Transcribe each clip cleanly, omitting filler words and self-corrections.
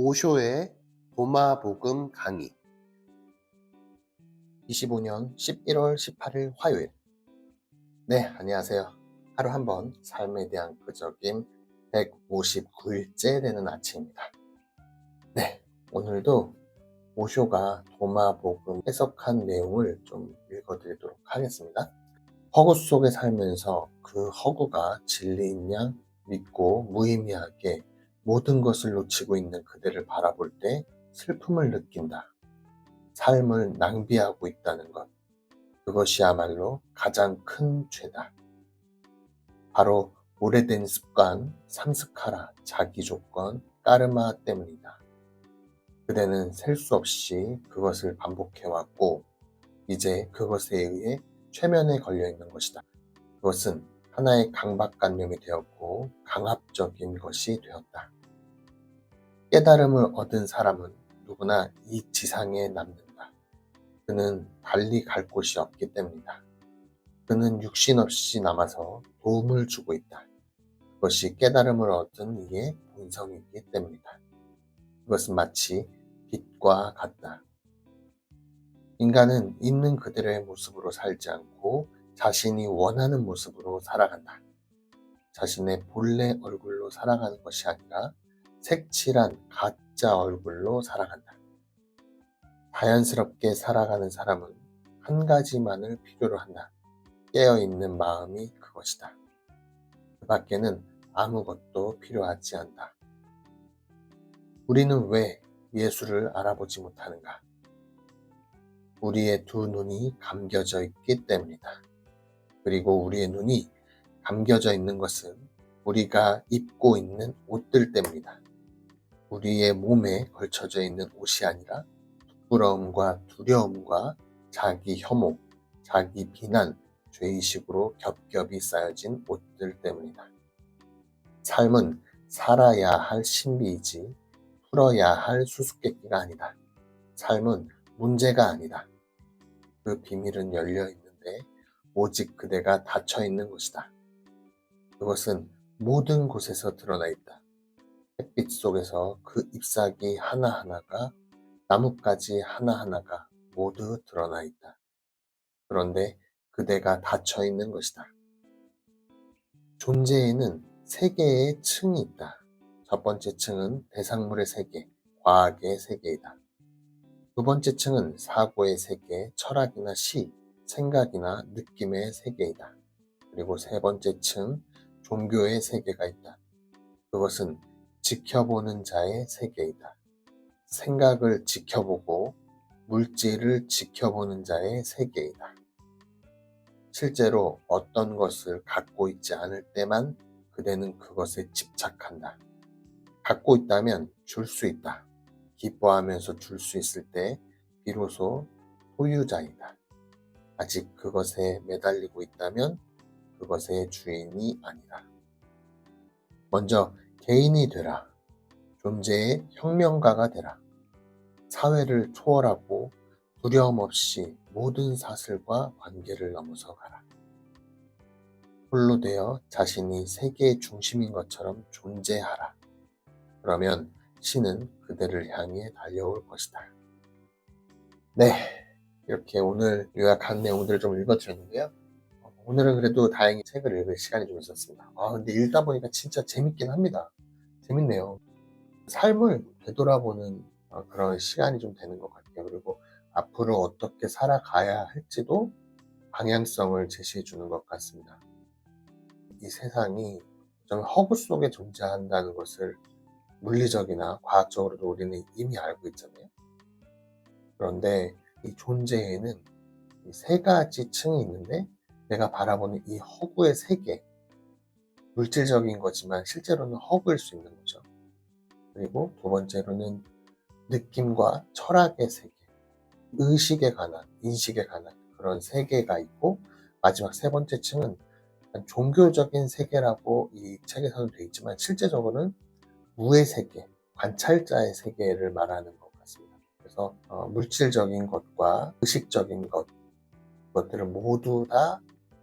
오쇼의 도마복음 강의 25년 11월 18일 화요일. 네, 안녕하세요. 하루 한 번 삶에 대한 끄적임 159일째 되는 아침입니다. 네, 오늘도 오쇼가 도마복음 해석한 내용을 좀 읽어드리도록 하겠습니다. 허구 속에 살면서 그 허구가 진리인 양 믿고 무의미하게 모든 것을 놓치고 있는 그대를 바라볼 때 슬픔을 느낀다. 삶을 낭비하고 있다는 것. 그것이야말로 가장 큰 죄다. 바로 오래된 습관, 삼스카라, 자기 조건, 까르마 때문이다. 그대는 셀 수 없이 그것을 반복해왔고 이제 그것에 의해 최면에 걸려있는 것이다. 그것은 하나의 강박관념이 되었고 강압적인 것이 되었다. 깨달음을 얻은 사람은 누구나 이 지상에 남는다. 그는 달리 갈 곳이 없기 때문이다. 그는 육신 없이 남아서 도움을 주고 있다. 그것이 깨달음을 얻은 이의 본성이기 때문이다. 그것은 마치 빛과 같다. 인간은 있는 그대로의 모습으로 살지 않고 자신이 원하는 모습으로 살아간다. 자신의 본래 얼굴로 살아가는 것이 아니라 색칠한 가짜 얼굴로 살아간다. 자연스럽게 살아가는 사람은 한 가지만을 필요로 한다. 깨어있는 마음이 그것이다. 그 밖에는 아무것도 필요하지 않다. 우리는 왜 예수를 알아보지 못하는가? 우리의 두 눈이 감겨져 있기 때문이다. 그리고 우리의 눈이 감겨져 있는 것은 우리가 입고 있는 옷들 때문이다. 우리의 몸에 걸쳐져 있는 옷이 아니라 부끄러움과 두려움과 자기 혐오, 자기 비난, 죄의식으로 겹겹이 쌓여진 옷들 때문이다. 삶은 살아야 할 신비이지 풀어야 할 수수께끼가 아니다. 삶은 문제가 아니다. 그 비밀은 열려 있는데 오직 그대가 닫혀 있는 것이다. 그것은 모든 곳에서 드러나 있다. 햇빛 속에서 그 잎사귀 하나하나가 나뭇가지 하나하나가 모두 드러나 있다. 그런데 그대가 닫혀 있는 것이다. 존재에는 세 개의 층이 있다. 첫 번째 층은 대상물의 세계, 과학의 세계이다. 두 번째 층은 사고의 세계, 철학이나 시, 생각이나 느낌의 세계이다. 그리고 세 번째 층, 종교의 세계가 있다. 그것은 지켜보는 자의 세계이다. 생각을 지켜보고 물질을 지켜보는 자의 세계이다. 실제로 어떤 것을 갖고 있지 않을 때만 그대는 그것에 집착한다. 갖고 있다면 줄 수 있다. 기뻐하면서 줄 수 있을 때 비로소 소유자이다. 아직 그것에 매달리고 있다면 그것의 주인이 아니다. 먼저 개인이 되라. 존재의 혁명가가 되라. 사회를 초월하고 두려움 없이 모든 사슬과 관계를 넘어서 가라. 홀로 되어 자신이 세계의 중심인 것처럼 존재하라. 그러면 신은 그대를 향해 달려올 것이다. 네, 이렇게 오늘 요약한 내용들을 좀 읽어드렸는데요. 오늘은 그래도 다행히 책을 읽을 시간이 좀 있었습니다. 근데 읽다 보니까 진짜 재밌긴 합니다. 재밌네요. 삶을 되돌아보는 그런 시간이 좀 되는 것 같아요. 그리고 앞으로 어떻게 살아가야 할지도 방향성을 제시해 주는 것 같습니다. 이 세상이 좀 허구 속에 존재한다는 것을 물리적이나 과학적으로도 우리는 이미 알고 있잖아요. 그런데 이 존재에는 이 세 가지 층이 있는데 내가 바라보는 이 허구의 세계, 물질적인 거지만 실제로는 허구일 수 있는 거죠. 그리고 두 번째로는 느낌과 철학의 세계, 의식에 관한, 인식에 관한 그런 세계가 있고, 마지막 세 번째 층은 종교적인 세계라고 이 책에서는 되어 있지만 실제적으로는 무의 세계, 관찰자의 세계를 말하는 것 같습니다. 그래서 물질적인 것과 의식적인 것들을 모두 다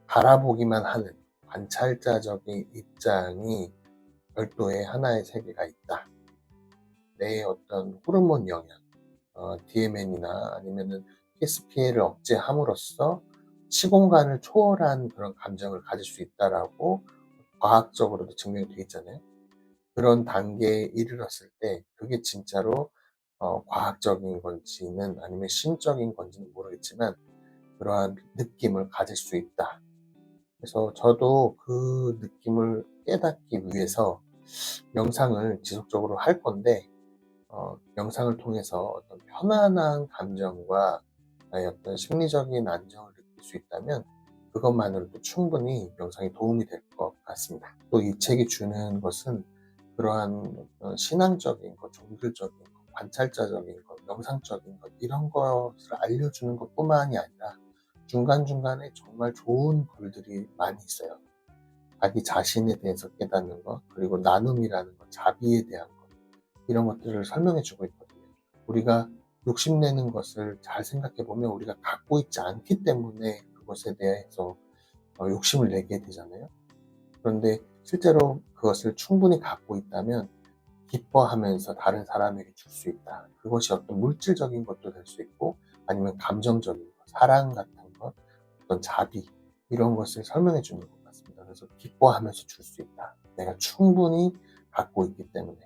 바라보기만 하는 관찰자적인 입장이 별도의 하나의 세계가 있다. 내 어떤 호르몬 영향, DMN이나 아니면은 PSPA를 억제함으로써 시공간을 초월한 그런 감정을 가질 수 있다라고 과학적으로도 증명이 되어 있잖아요. 그런 단계에 이르렀을 때 그게 진짜로 과학적인 건지는 아니면 심적인 건지는 모르겠지만 그러한 느낌을 가질 수 있다. 그래서 저도 그 느낌을 깨닫기 위해서 명상을 지속적으로 할 건데, 명상을 통해서 어떤 편안한 감정과 나의 어떤 심리적인 안정을 느낄 수 있다면 그것만으로도 충분히 명상에 도움이 될 것 같습니다. 또 이 책이 주는 것은 그러한 어떤 신앙적인 것, 종교적인 것, 관찰자적인 것, 명상적인 것 이런 것을 알려주는 것뿐만이 아니라 중간중간에 정말 좋은 글들이 많이 있어요. 자기 자신에 대해서 깨닫는 것, 그리고 나눔이라는 것, 자비에 대한 것, 이런 것들을 설명해 주고 있거든요. 우리가 욕심내는 것을 잘 생각해 보면 우리가 갖고 있지 않기 때문에 그것에 대해서 욕심을 내게 되잖아요. 그런데 실제로 그것을 충분히 갖고 있다면 기뻐하면서 다른 사람에게 줄 수 있다. 그것이 어떤 물질적인 것도 될 수 있고 아니면 감정적인 것, 사랑 같은 것, 어떤 자비 이런 것을 설명해 주는 것 같습니다. 그래서 기뻐하면서 줄 수 있다. 내가 충분히 갖고 있기 때문에.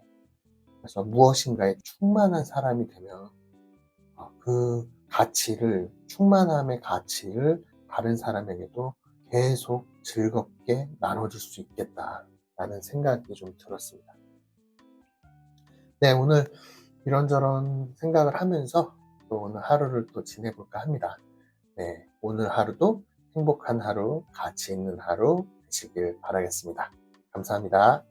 그래서 무엇인가에 충만한 사람이 되면 그 가치를, 충만함의 가치를 다른 사람에게도 계속 즐겁게 나눠줄 수 있겠다라는 생각이 좀 들었습니다. 네, 오늘 이런저런 생각을 하면서 또 오늘 하루를 또 지내볼까 합니다. 네, 오늘 하루도 행복한 하루, 가치 있는 하루 되시길 바라겠습니다. 감사합니다.